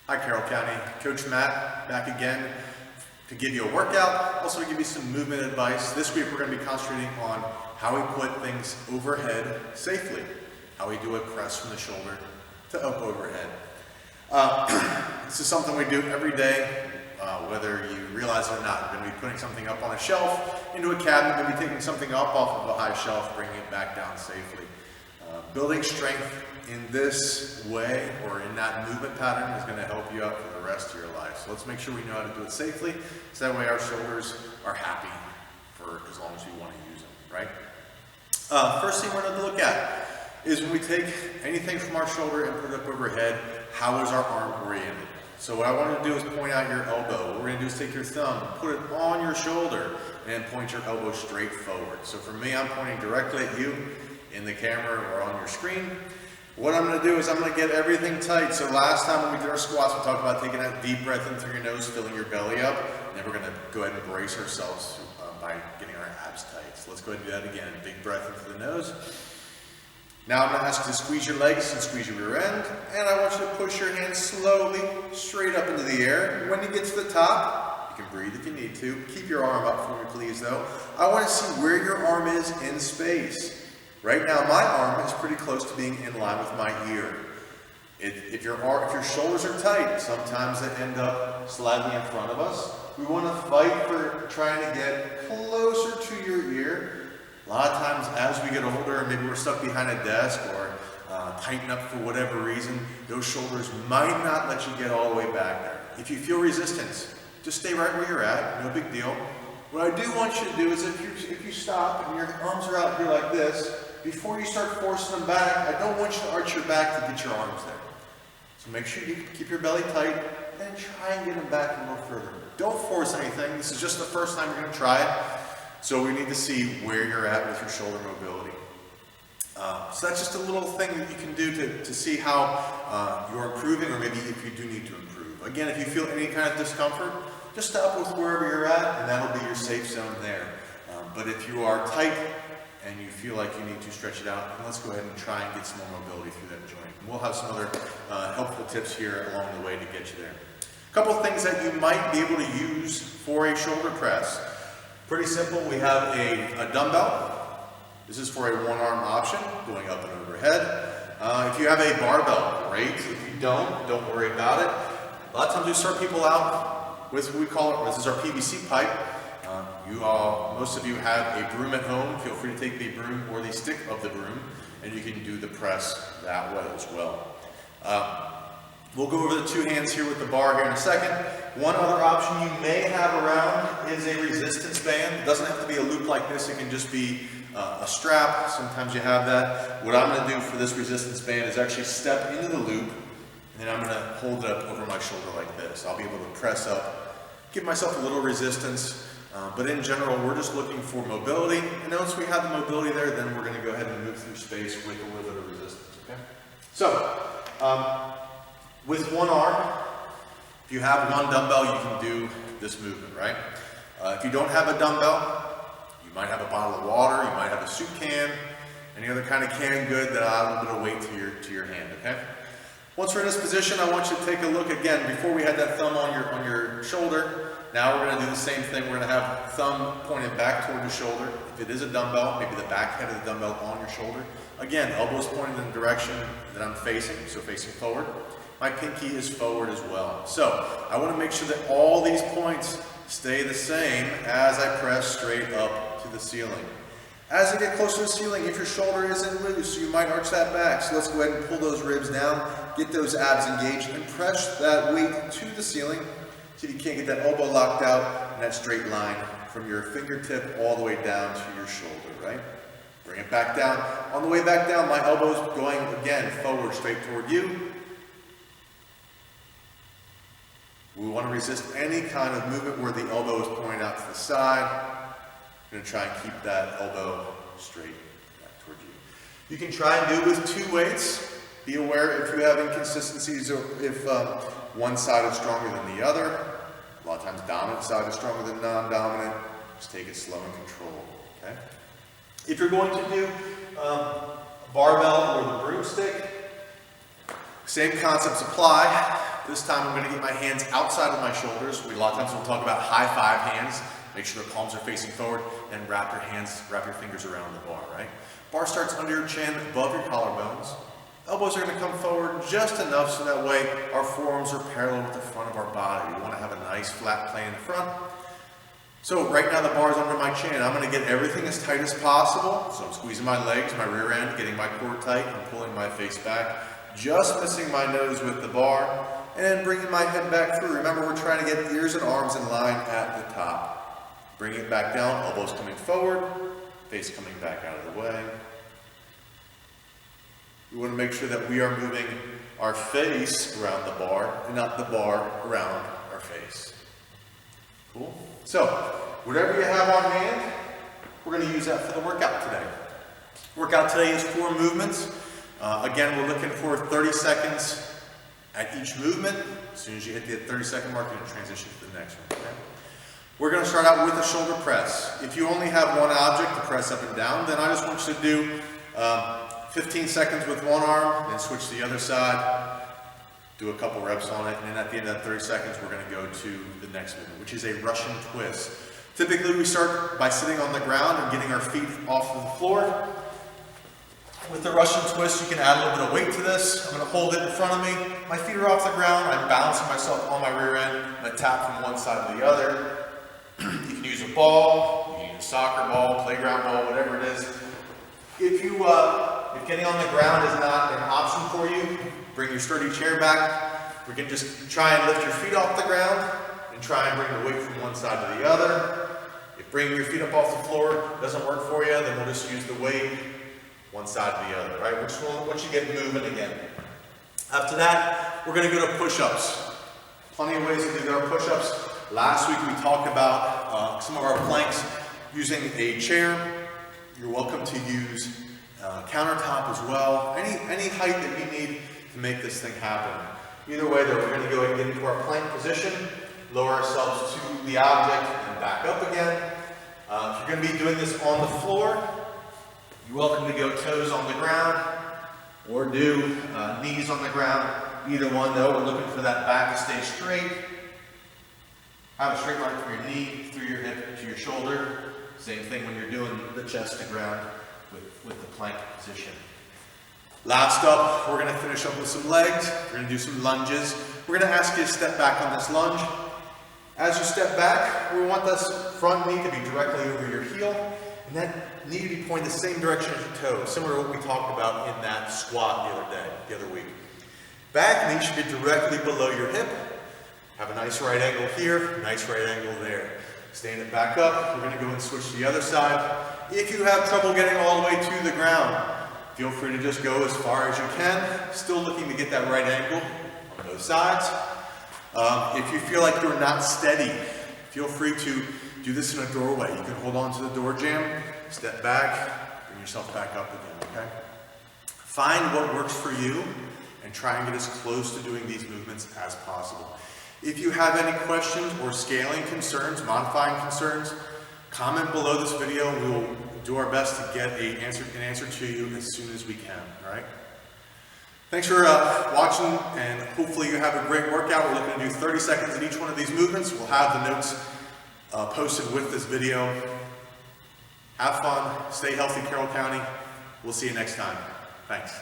Hi Carroll County, Coach Matt back again to give you a workout, also to give you some movement advice. This week we're going to be concentrating on how we put things overhead safely, how we do a press from the shoulder to up overhead. This is something we do every day, whether you realize it or not. We're going to be putting something up on a shelf, into a cabinet, maybe taking something up off of a high shelf, bringing it back down safely. Building strength in this way or in that movement pattern is going to help you out for the rest of your life. So let's make sure we know how to do it safely, so that way our shoulders are happy for as long as we want to use them, right? First thing we're going to look at is when we take anything from our shoulder and put it up overhead, how is our arm oriented? So what I want to do is point out your elbow. What we're going to do is take your thumb, put it on your shoulder, and point your elbow straight forward. So for me, I'm pointing directly at you in the camera or on your screen. What I'm going to do is I'm going to get everything tight. So last time when we did our squats, we talked about taking that deep breath in through your nose, filling your belly up, and then we're going to go ahead and brace ourselves by getting our abs tight. So let's go ahead and do that again. Big breath in through the nose. Now I'm going to ask you to squeeze your legs and squeeze your rear end, and I want you to push your hands slowly straight up into the air. When you get to the top, you can breathe if you need to. Keep your arm up for me, please, though. I want to see where your arm is in space. Right now, my arm is pretty close to being in line with my ear. If your shoulders are tight, sometimes they end up slightly in front of us. We want to fight for trying to get closer to your ear. A lot of times, as we get older, maybe we're stuck behind a desk or tighten up for whatever reason, those shoulders might not let you get all the way back there. If you feel resistance, just stay right where you're at, no big deal. What I do want you to do is if you stop and your arms are out here like this, before you start forcing them back, I don't want you to arch your back to get your arms there. So make sure you keep your belly tight and try and get them back a little further. Don't force anything. This is just the first time you're going to try it. So we need to see where you're at with your shoulder mobility. So that's just a little thing that you can do to see how you're improving, or maybe if you do need to improve. Again, if you feel any kind of discomfort, just stop with wherever you're at, and that'll be your safe zone there. But if you are tight and you feel like you need to stretch it out, then let's go ahead and try and get some more mobility through that joint. And we'll have some other helpful tips here along the way to get you there. A couple of things that you might be able to use for a shoulder press. Pretty simple. We have a dumbbell. This is for a one-arm option, going up and overhead. If you have a barbell, great. If you don't worry about it. A lot of times we start people out with what we call it, this is our PVC pipe. Most of you have a broom at home. Feel free to take the broom or the stick of the broom, and you can do the press that way as well. We'll go over the two hands here with the bar here in a second. One other option you may have around is a resistance band. It doesn't have to be a loop like this. It can just be a strap. Sometimes you have that. What I'm going to do for this resistance band is actually step into the loop, and then I'm going to hold it up over my shoulder like this. I'll be able to press up, give myself a little resistance. But in general, we're just looking for mobility. And once we have the mobility there, then we're going to go ahead and move through space with a little bit of resistance. Okay? So, with one arm, if you have one dumbbell, you can do this movement, right? If you don't have a dumbbell, you might have a bottle of water, you might have a soup can, any other kind of canned good that add a little bit of weight to your hand, okay? Once we're in this position, I want you to take a look again. Before we had that thumb on your shoulder, now we're going to do the same thing. We're going to have thumb pointed back toward the shoulder. If it is a dumbbell, maybe the back head of the dumbbell on your shoulder. Again, elbows pointed in the direction that I'm facing, so facing forward. My pinky is forward as well. So I want to make sure that all these points stay the same as I press straight up to the ceiling. As you get closer to the ceiling, if your shoulder isn't loose, you might arch that back. So let's go ahead and pull those ribs down, get those abs engaged, and press that weight to the ceiling. See if you can't get that elbow locked out in that straight line from your fingertip all the way down to your shoulder, right? Bring it back down. On the way back down, my elbow's going again forward, straight toward you. We want to resist any kind of movement where the elbow is pointed out to the side. I'm going to try and keep that elbow straight back toward you. You can try and do it with two weights. Be aware if you have inconsistencies or if one side is stronger than the other. A lot of times dominant side is stronger than non-dominant. Just take it slow and controlled, okay? If you're going to do a barbell or the broomstick, same concepts apply. This time I'm gonna get my hands outside of my shoulders. A lot of times we'll talk about high five hands. Make sure the palms are facing forward and wrap your fingers around the bar, right? Bar starts under your chin, above your collarbones. Elbows are gonna come forward just enough so that way our forearms are parallel with the front of our body. We wanna have a nice flat plane in the front. So right now the bar is under my chin. I'm gonna get everything as tight as possible. So I'm squeezing my legs, my rear end, getting my core tight, and pulling my face back. Just missing my nose with the bar, and then bringing my head back through. Remember, we're trying to get ears and arms in line at the top. Bring it back down, elbows coming forward, face coming back out of the way. We want to make sure that we are moving our face around the bar and not the bar around our face. Cool? So, whatever you have on hand, we're going to use that for the workout today. Workout today is 4 movements. Again, we're looking for 30 seconds at each movement. As soon as you hit the 30-second mark, you're going to transition to the next one. Okay? We're going to start out with a shoulder press. If you only have one object to press up and down, then I just want you to do 15 seconds with one arm, then switch to the other side, do a couple reps on it, and then at the end of that 30 seconds, we're going to go to the next movement, which is a Russian twist. Typically, we start by sitting on the ground and getting our feet off of the floor. With the Russian twist, you can add a little bit of weight to this. I'm going to hold it in front of me. My feet are off the ground. I'm balancing myself on my rear end. I'm going to tap from one side to the other. You can use a ball, you can use a soccer ball, playground ball, whatever it is. If getting on the ground is not an option for you, bring your sturdy chair back. We can just try and lift your feet off the ground and try and bring the weight from one side to the other. If bringing your feet up off the floor doesn't work for you, then we'll just use the weight one side to the other, right? Once you get moving again. After that, we're going to go to push-ups. Plenty of ways to do our push-ups. Last week we talked about some of our planks using a chair. You're welcome to use countertop as well. Any height that you need to make this thing happen. Either way, though, we're going to go ahead and get into our plank position, lower ourselves to the object, and back up again. If you're going to be doing this on the floor, you're welcome to go toes on the ground or do knees on the ground. Either one, though, we're looking for that back to stay straight. Have a straight line from your knee through your hip to your shoulder. Same thing when you're doing the chest to ground with the plank position. Last up, we're going to finish up with some legs. We're going to do some lunges. We're going to ask you to step back on this lunge. As you step back, we want this front knee to be directly over your heel, and that knee to be pointed the same direction as your toes, similar to what we talked about in that squat the other week. Back knee should be directly below your hip. Have a nice right angle here, nice right angle there. Stand it back up. We're going to go and switch to the other side. If you have trouble getting all the way to the ground, feel free to just go as far as you can, still looking to get that right angle on both sides. If you feel like you're not steady, feel free to do this in a doorway. You can hold on to the door jamb, step back, bring yourself back up again, okay? Find what works for you and try and get as close to doing these movements as possible. If you have any questions or scaling concerns, modifying concerns, comment below this video and we will do our best to get an answer to you as soon as we can, all right? Thanks for watching, and hopefully you have a great workout. We're looking to do 30 seconds in each one of these movements. We'll have the notes posted with this video. Have fun, stay healthy, Carroll County. We'll see you next time. Thanks.